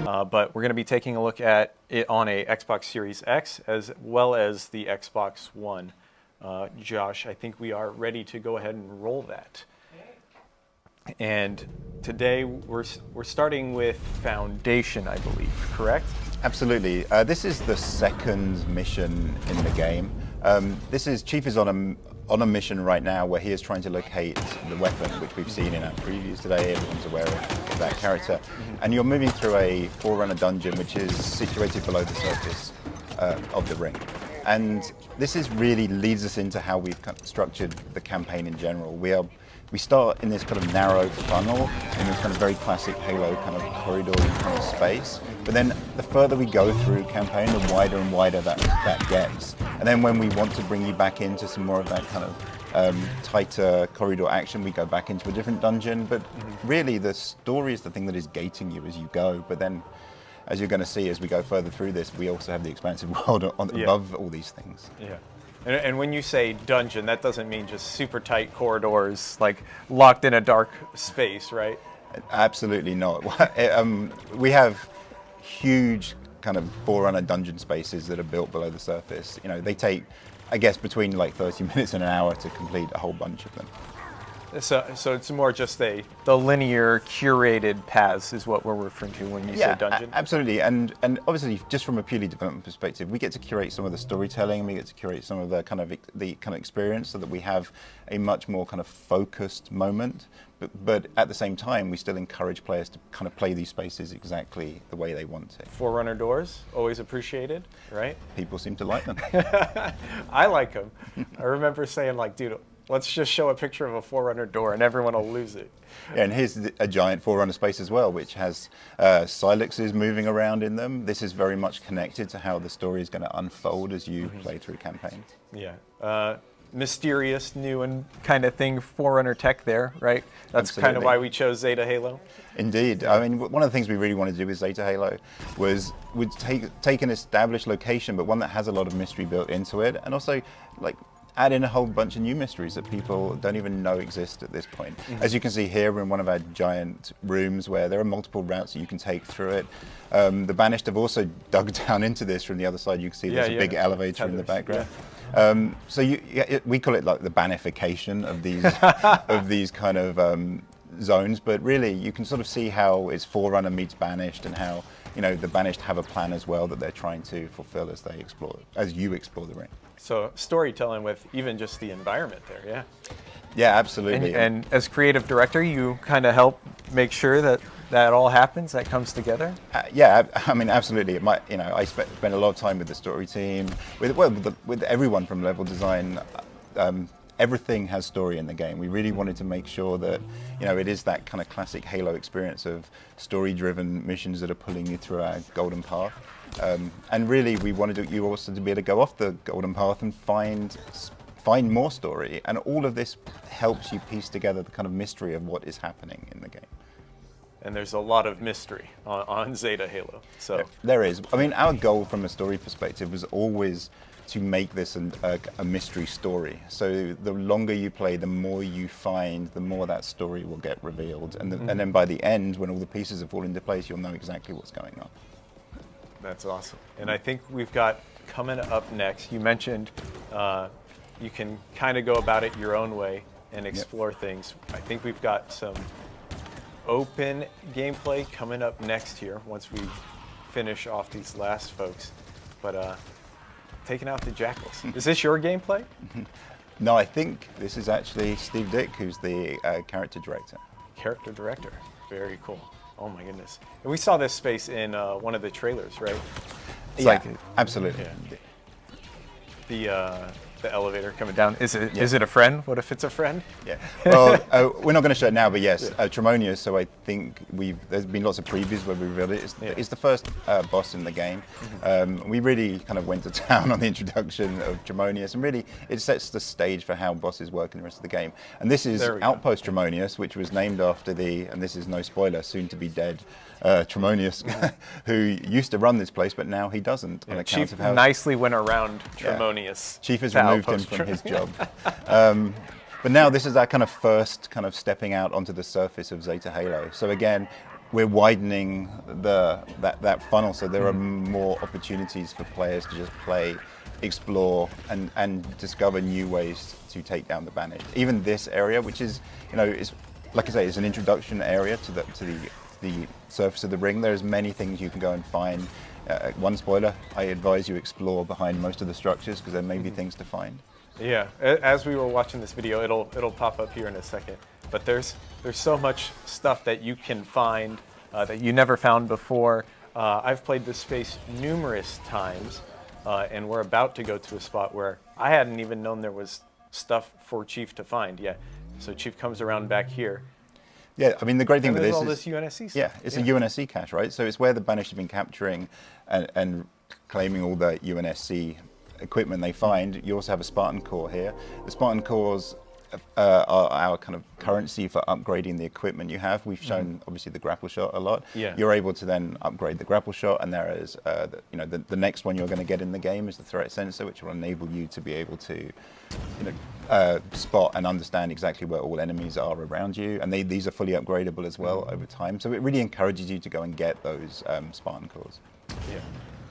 But we're going to be taking a look at it on a Xbox Series X as well as the Xbox One. Josh, I think we are ready to go ahead and roll that. And today we're starting with Foundation, I believe, correct? Absolutely. This is the second mission in the game. Chief is on a mission right now where he is trying to locate the weapon, which we've seen in our previews today. Everyone's aware of that character. And you're moving through a Forerunner dungeon, which is situated below the surface of the ring. And this really leads us into how we've structured the campaign in general. We start in this kind of narrow funnel, in this kind of very classic Halo kind of corridor kind of space. But then the further we go through campaign, the wider and wider that gets. And then when we want to bring you back into some more of that kind of tighter corridor action, we go back into a different dungeon. But really the story is the thing that is gating you as you go. But then, as you're going to see as we go further through this, we also have the expansive world above all these things. Yeah. And when you say dungeon, that doesn't mean just super tight corridors, like locked in a dark space, right? Absolutely not. We have huge kind of Forerunner dungeon spaces that are built below the surface. You know, they take, I guess, between like 30 minutes and an hour to complete a whole bunch of them. So it's more just the linear curated paths is what we're referring to when you say dungeon? Absolutely. And obviously, just from a purely development perspective, we get to curate some of the storytelling, and we get to curate some of the kind of experience so that we have a much more kind of focused moment. But at the same time, we still encourage players to kind of play these spaces exactly the way they want to. Forerunner doors, always appreciated, right? People seem to like them. I like them. I remember saying, like, dude, let's just show a picture of a Forerunner door and everyone will lose it. Yeah, and here's a giant Forerunner space as well, which has silexes moving around in them. This is very much connected to how the story is going to unfold as you play through campaigns. Yeah. Mysterious, new and kind of thing, Forerunner tech there, right? That's Absolutely. Kind of why we chose Zeta Halo. Indeed. I mean, one of the things we really wanted to do with Zeta Halo was take an established location, but one that has a lot of mystery built into it, and also like add in a whole bunch of new mysteries that people don't even know exist at this point. As you can see here, we're in one of our giant rooms where there are multiple routes that you can take through it. The Banished have also dug down into this from the other side. You can see there's a big elevator in the background. So we call it like the banification of these of these kind of zones, but really you can sort of see how it's Forerunner meets Banished, and how the Banished have a plan as well that they're trying to fulfill as you explore the ring. So storytelling with even just the environment there, yeah. Yeah, absolutely. And as creative director, you kind of help make sure that all happens, that comes together? Yeah, I mean, absolutely. I spent a lot of time with the story team, with everyone from level design. Everything has story in the game. We really wanted to make sure that it is that kind of classic Halo experience of story-driven missions that are pulling you through our golden path. And really, we wanted you also to be able to go off the golden path and find more story. And all of this helps you piece together the kind of mystery of what is happening in the game. And there's a lot of mystery on Zeta Halo. So there is. I mean, our goal from a story perspective was always to make this a mystery story. So the longer you play, the more you find, the more that story will get revealed. And then by the end, when all the pieces have fallen into place, you'll know exactly what's going on. That's awesome. And I think we've got coming up next, you mentioned you can kind of go about it your own way and explore things. I think we've got some open gameplay coming up next here once we finish off these last folks. But taking out the jackals. Is this your gameplay? No, I think this is actually Steve Dick, who's the character director. Character director. Very cool. Oh my goodness. And we saw this space in one of the trailers, right? It's absolutely. Yeah. The elevator coming down. Is it a friend? What if it's a friend? Yeah. Well, we're not going to show it now, but yes, Tremonius. So I think there's been lots of previews where we revealed it. It's the first boss in the game. We really kind of went to town on the introduction of Tremonius, and really it sets the stage for how bosses work in the rest of the game. And this is Outpost Draconis, which was named after and this is no spoiler, soon to be dead Tremonius, who used to run this place, but now he doesn't. Yeah, Chief nicely went around Tremonius. Chief has removed him from his job. But now this is our kind of first kind of stepping out onto the surface of Zeta Halo. So again, we're widening that funnel, so there are more opportunities for players to just play, explore, and discover new ways to take down the Banished. Even this area, which is, is, like I say, it's an introduction area to the surface of the ring. There's many things you can go and find. One spoiler: I advise you explore behind most of the structures because there may be things to find. Yeah, as we were watching this video, it'll pop up here in a second. But there's so much stuff that you can find that you never found before. I've played this space numerous times, and we're about to go to a spot where I hadn't even known there was stuff for Chief to find. Yeah, so Chief comes around back here. Yeah, I mean, the great thing with this all is this UNSC stuff. Yeah, it's a UNSC cache, right? So it's where the Banished have been capturing and claiming all the UNSC equipment they find. You also have a Spartan core here. The Spartan cores are our kind of currency for upgrading the equipment you have. We've shown obviously the grapple shot a lot. Yeah. You're able to then upgrade the grapple shot, and there is the next one you're going to get in the game is the threat sensor, which will enable you to be able to spot and understand exactly where all enemies are around you. And these are fully upgradable as well over time. So it really encourages you to go and get those Spartan cores.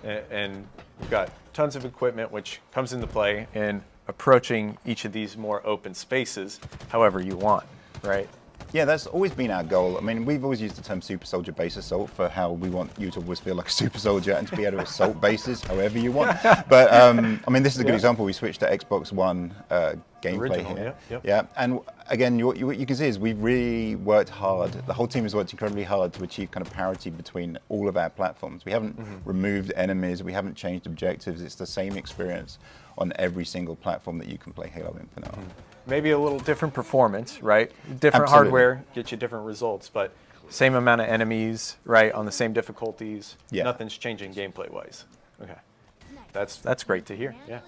Yeah, and we've got tons of equipment which comes into play in approaching each of these more open spaces however you want, right? Yeah, that's always been our goal. I mean, we've always used the term super soldier base assault for how we want you to always feel like a super soldier and to be able to assault bases however you want. But I mean, this is a good example. We switched to Xbox One gameplay Original, here. yep. Yeah, and again, what you can see is we've really worked hard. The whole team has worked incredibly hard to achieve kind of parity between all of our platforms. We haven't removed enemies. We haven't changed objectives. It's the same experience on every single platform that you can play Halo Infinite on. Maybe a little different performance, right? Different Absolutely. hardware gets you different results, but same amount of enemies, right? On the same difficulties. Yeah. Nothing's changing gameplay-wise. Okay, that's great to hear. Yeah.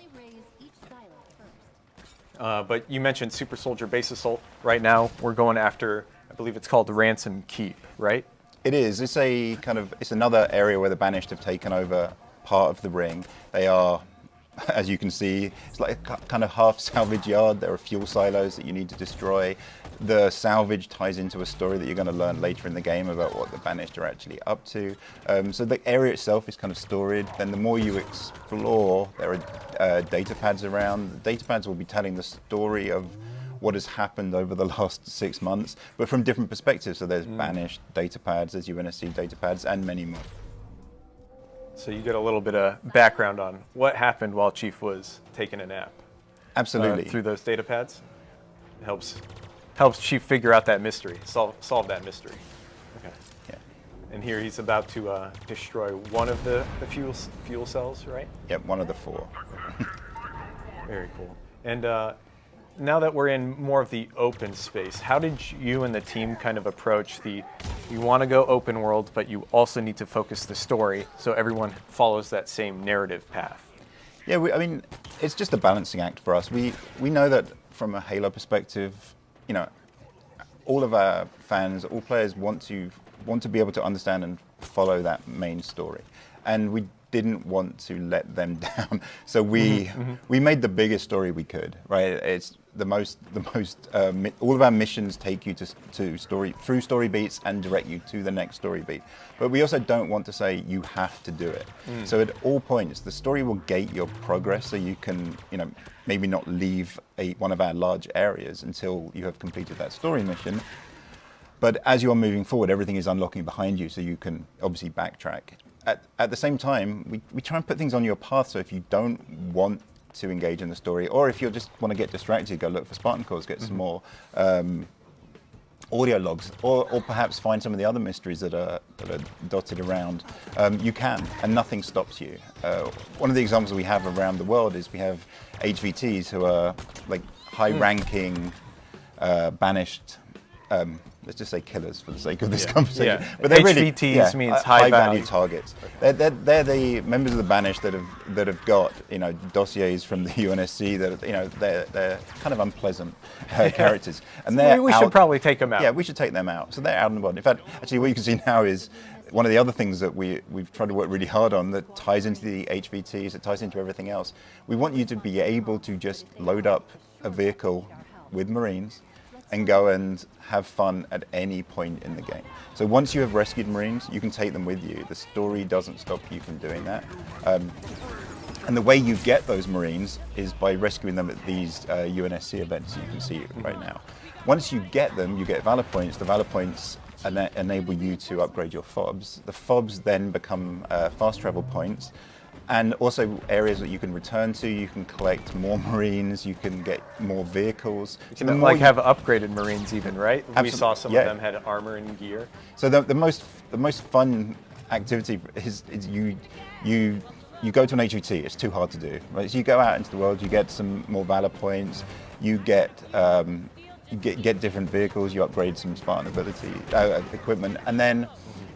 But you mentioned Super Soldier Base Assault. Right now, we're going after, I believe it's called the Ransom Keep, right? It is. It's another area where the Banished have taken over part of the ring. They are, as you can see, it's like a kind of half salvage yard. There are fuel silos that you need to destroy. The salvage ties into a story that you're going to learn later in the game about what the Banished are actually up to. So the area itself is kind of storied. Then the more you explore, there are data pads around. The data pads will be telling the story of what has happened over the last 6 months, but from different perspectives. So there's Banished data pads, there's UNSC data pads, and many more. So you get a little bit of background on what happened while Chief was taking a nap. Absolutely. Through those data pads. It helps Chief figure out that mystery, solve that mystery. Okay. Yeah. And here he's about to destroy one of the fuel cells, right? Yep, one of the 4. Very cool. And now that we're in more of the open space, how did you and the team kind of approach you want to go open world, but you also need to focus the story so everyone follows that same narrative path? Yeah, I mean, it's just a balancing act for us. We know that from a Halo perspective, all of our fans, all players want to be able to understand and follow that main story, and we didn't want to let them down. So we made the biggest story we could. Right? It's the most. All of our missions take you through story beats and direct you to the next story beat. But we also don't want to say you have to do it. So at all points, the story will gate your progress, so you can maybe not leave one of our large areas until you have completed that story mission. But as you're moving forward, everything is unlocking behind you, so you can obviously backtrack. At the same time, we try and put things on your path, so if you don't want to engage in the story, or if you just want to get distracted, go look for Spartan cores, get some more audio logs, or perhaps find some of the other mysteries that are dotted around, you can, and nothing stops you. One of the examples we have around the world is we have HVTs who are like high-ranking, banished, let's just say killers for the sake of this conversation. Yeah. But they're HVTs means high value targets. They're the members of the Banished that have got dossiers from the UNSC that they're kind of unpleasant characters, and we should probably take them out. Yeah, we should take them out. So they're out in the world. In fact, actually, what you can see now is one of the other things that we've tried to work really hard on that ties into the HVTs, that ties into everything else. We want you to be able to just load up a vehicle with Marines and go and have fun at any point in the game. So once you have rescued Marines, you can take them with you. The story doesn't stop you from doing that. And the way you get those Marines is by rescuing them at these UNSC events you can see right now. Once you get them, you get Valor Points. The Valor Points enable you to upgrade your FOBs. The FOBs then become fast travel points, and also areas that you can return to. You can collect more Marines, you can get more vehicles. You can like have upgraded Marines even, right? We saw some yeah. of them had armor and gear. So the most fun activity is you go to an HVT. It's too hard to do. Right? So you go out into the world, you get some more Valor Points, you get different vehicles, you upgrade some Spartan ability equipment, and then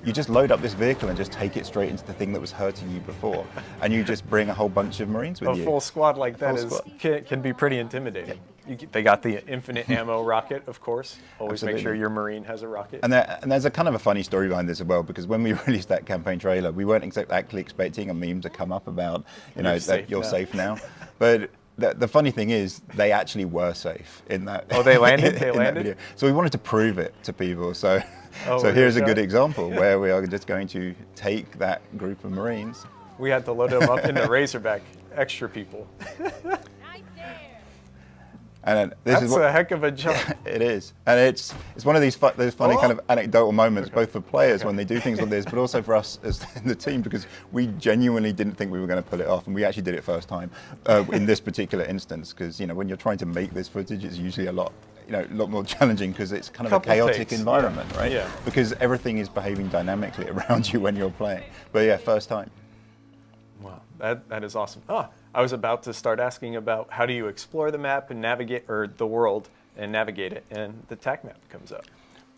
you just load up this vehicle and just take it straight into the thing that was hurting you before, and you just bring a whole bunch of Marines with you. A full squad like that can be pretty intimidating. They got the infinite ammo rocket, of course. Always Absolutely. make sure your Marine has a rocket. And there's a kind of a funny story behind this as well, because when we released that campaign trailer, we weren't actually expecting a meme to come up about, that you're safe now. But the funny thing is, they actually were safe in that. Oh, they landed? They in landed? That video. So we wanted to prove it to people. So Oh, here's a good example where we are just going to take that group of Marines. We had to load them up in the Razorback, extra people. And That's a heck of a jump. It is, and it's one of those funny kind of anecdotal moments, both for players when they do things like this, but also for us as the team, because we genuinely didn't think we were going to pull it off, and we actually did it first time in this particular instance. Because when you're trying to make this footage, it's usually a lot more challenging, because it's kind of a chaotic environment, right? Yeah. Because everything is behaving dynamically around you when you're playing. But yeah, first time. Wow, that is awesome. I was about to start asking about how do you explore the map and navigate, or the world and navigate it, and the TAC map comes up.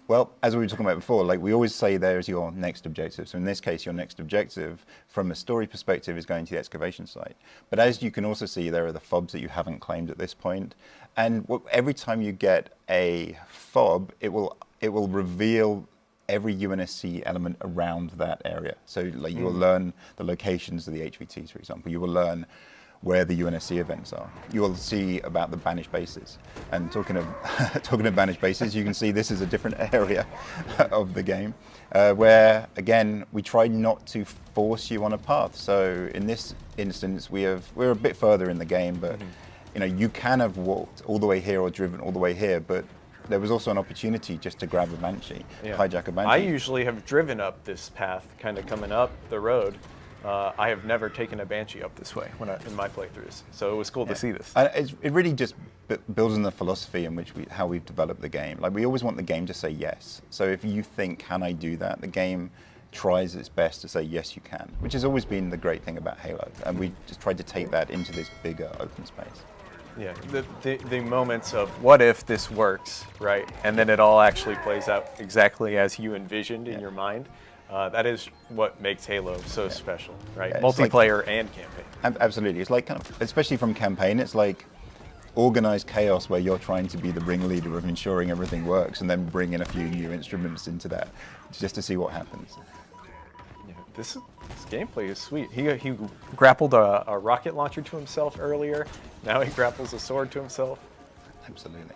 Well, as we were talking about before, like we always say, there's your next objective. So in this case, your next objective, from a story perspective, is going to the excavation site. But as you can also see, there are the FOBs that you haven't claimed at this point. And every time you get a FOB, it will reveal every UNSC element around that area. So like you will learn the locations of the HVTs, for example. You will learn where the UNSC events are. You will see about the banished bases. And talking of banished bases, you can see this is a different area of the game, where again we try not to force you on a path. So in this instance, we're a bit further in the game, but you can have walked all the way here or driven all the way here, but there was also an opportunity just to grab a Banshee, hijack a Banshee. I usually have driven up this path, kind of coming up the road. I have never taken a Banshee up this way in my playthroughs, so it was cool to see this. It really just builds on the philosophy in which how we've developed the game. Like we always want the game to say yes. So if you think, can I do that? The game tries its best to say yes, you can, which has always been the great thing about Halo. And we just tried to take that into this bigger open space. Yeah, the moments of what if this works, right? And then it all actually plays out exactly as you envisioned in your mind. That is what makes Halo so special, right? Yeah, multiplayer and campaign. Absolutely. It's like kind of, especially from campaign, it's like organized chaos where you're trying to be the ringleader of ensuring everything works, and then bring in a few new instruments into that just to see what happens. Yeah, this gameplay is sweet. He grappled a rocket launcher to himself earlier. Now he grapples a sword to himself. Absolutely.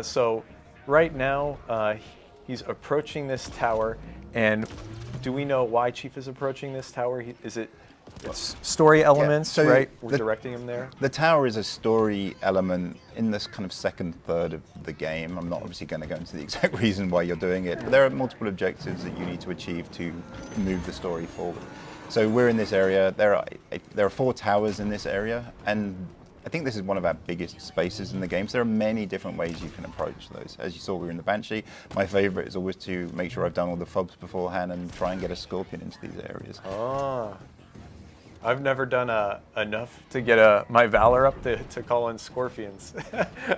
So right now, he's approaching this tower, and do we know why Chief is approaching this tower? It's story elements, so right? We're directing him there. The tower is a story element in this kind of second third of the game. I'm not obviously going to go into the exact reason why you're doing it, but there are multiple objectives that you need to achieve to move the story forward. So we're in this area. There are 4 towers in this area, and I think this is one of our biggest spaces in the game. So there are many different ways you can approach those. As you saw, we were in the Banshee. My favorite is always to make sure I've done all the FOBs beforehand and try and get a Scorpion into these areas. I've never done enough to get my Valor up to call in Scorpions.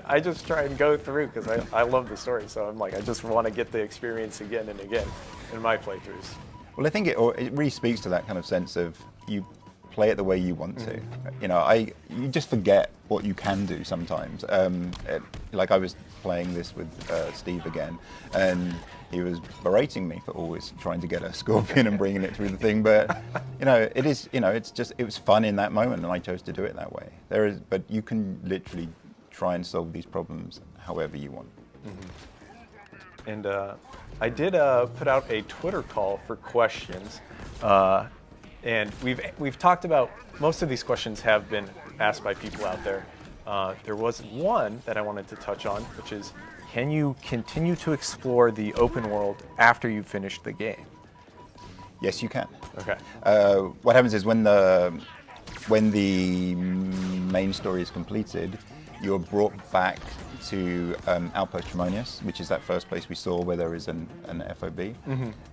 I just try and go through because I love the story. So I'm like, I just want to get the experience again and again in my playthroughs. Well, I think it really speaks to that kind of sense of you play it the way you want to. You just forget what you can do sometimes. Like I was playing this with Steve again, and he was berating me for always trying to get a Scorpion and bringing it through the thing. But it was fun in that moment, and I chose to do it that way. But you can literally try and solve these problems however you want. And I did put out a Twitter call for questions, and we've talked about most of these questions have been asked by people out there. There was one that I wanted to touch on, which is, can you continue to explore the open world after you've finished the game? Yes, you can. Okay. What happens is when the main story is completed, you're brought back to Outpost Draconis, which is that first place we saw where there is an FOB,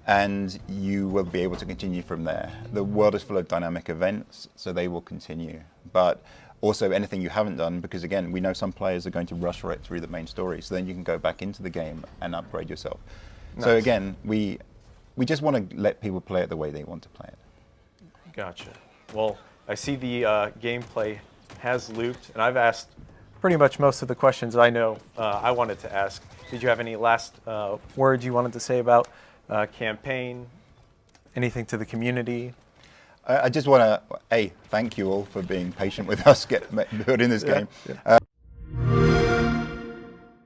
and you will be able to continue from there. The world is full of dynamic events, so they will continue. But also anything you haven't done, because again, we know some players are going to rush right through the main story, so then you can go back into the game and upgrade yourself. Nice. So again, we just want to let people play it the way they want to play it. Gotcha. Well, I see the gameplay has looped, and I've asked pretty much most of the questions I know I wanted to ask. Did you have any last words you wanted to say about campaign? Anything to the community? I just want to, thank you all for being patient with us building this game.